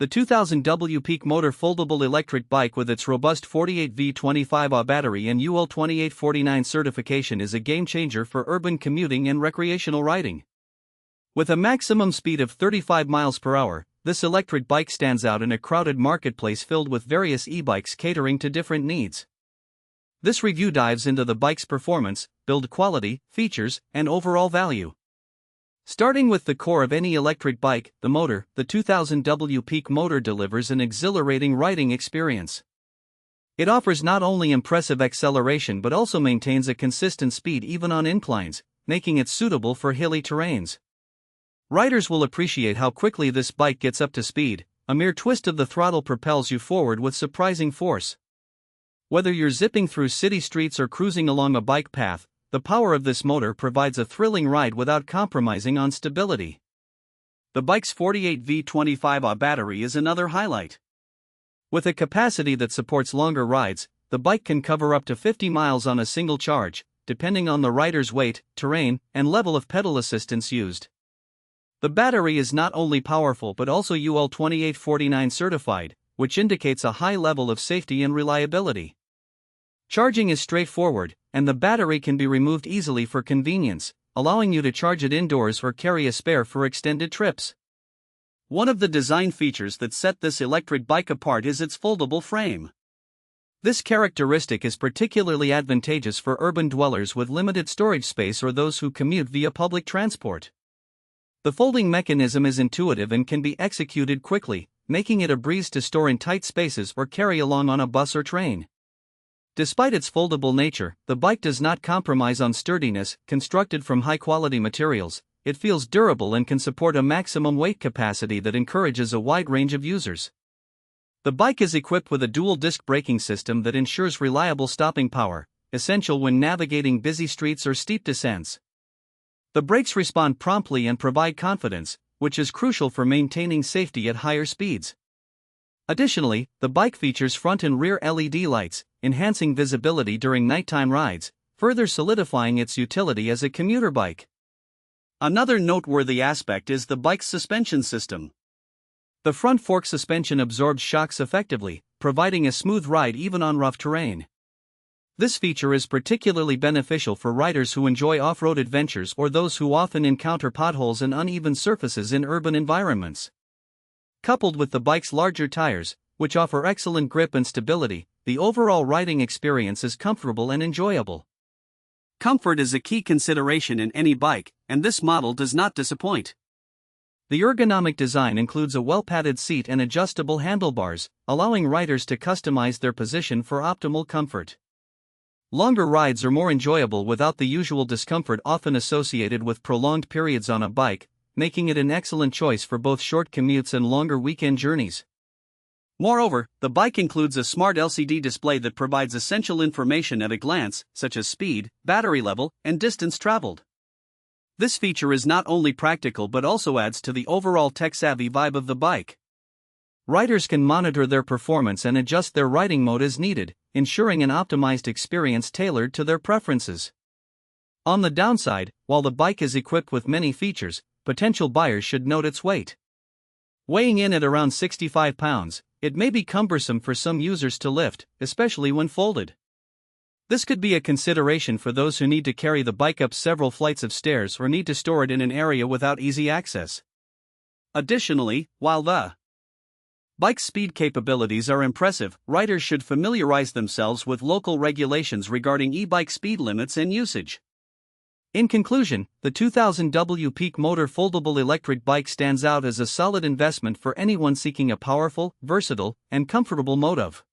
The 2000W peak motor foldable electric bike with its robust 48V 25Ah battery and UL2849 certification is a game-changer for urban commuting and recreational riding. With a maximum speed of 35 miles per hour, this electric bike stands out in a crowded marketplace filled with various e-bikes catering to different needs. This review dives into the bike's performance, build quality, features, and overall value. Starting with the core of any electric bike, the motor, the 2000W peak motor delivers an exhilarating riding experience. It offers not only impressive acceleration but also maintains a consistent speed even on inclines, making it suitable for hilly terrains. Riders will appreciate how quickly this bike gets up to speed. A mere twist of the throttle propels you forward with surprising force. Whether you're zipping through city streets or cruising along a bike path, the power of this motor provides a thrilling ride without compromising on stability. The bike's 48V 25Ah battery is another highlight. With a capacity that supports longer rides, the bike can cover up to 50 miles on a single charge, depending on the rider's weight, terrain, and level of pedal assistance used. The battery is not only powerful but also UL2849 certified, which indicates a high level of safety and reliability. Charging is straightforward, and the battery can be removed easily for convenience, allowing you to charge it indoors or carry a spare for extended trips. One of the design features that set this electric bike apart is its foldable frame. This characteristic is particularly advantageous for urban dwellers with limited storage space or those who commute via public transport. The folding mechanism is intuitive and can be executed quickly, making it a breeze to store in tight spaces or carry along on a bus or train. Despite its foldable nature, the bike does not compromise on sturdiness. Constructed from high-quality materials, it feels durable and can support a maximum weight capacity that encourages a wide range of users. The bike is equipped with a dual-disc braking system that ensures reliable stopping power, essential when navigating busy streets or steep descents. The brakes respond promptly and provide confidence, which is crucial for maintaining safety at higher speeds. Additionally, the bike features front and rear LED lights, enhancing visibility during nighttime rides, further solidifying its utility as a commuter bike. Another noteworthy aspect is the bike's suspension system. The front fork suspension absorbs shocks effectively, providing a smooth ride even on rough terrain. This feature is particularly beneficial for riders who enjoy off-road adventures or those who often encounter potholes and uneven surfaces in urban environments. Coupled with the bike's larger tires, which offer excellent grip and stability, the overall riding experience is comfortable and enjoyable. Comfort is a key consideration in any bike, and this model does not disappoint. The ergonomic design includes a well-padded seat and adjustable handlebars, allowing riders to customize their position for optimal comfort. Longer rides are more enjoyable without the usual discomfort often associated with prolonged periods on a bike, making it an excellent choice for both short commutes and longer weekend journeys. Moreover, the bike includes a smart LCD display that provides essential information at a glance, such as speed, battery level, and distance traveled. This feature is not only practical but also adds to the overall tech-savvy vibe of the bike. Riders can monitor their performance and adjust their riding mode as needed, ensuring an optimized experience tailored to their preferences. On the downside, while the bike is equipped with many features, potential buyers should note its weight. Weighing in at around 65 pounds, it may be cumbersome for some users to lift, especially when folded. This could be a consideration for those who need to carry the bike up several flights of stairs or need to store it in an area without easy access. Additionally, while the bike's speed capabilities are impressive, riders should familiarize themselves with local regulations regarding e-bike speed limits and usage. In conclusion, the 2000W peak motor foldable electric bike stands out as a solid investment for anyone seeking a powerful, versatile, and comfortable mode of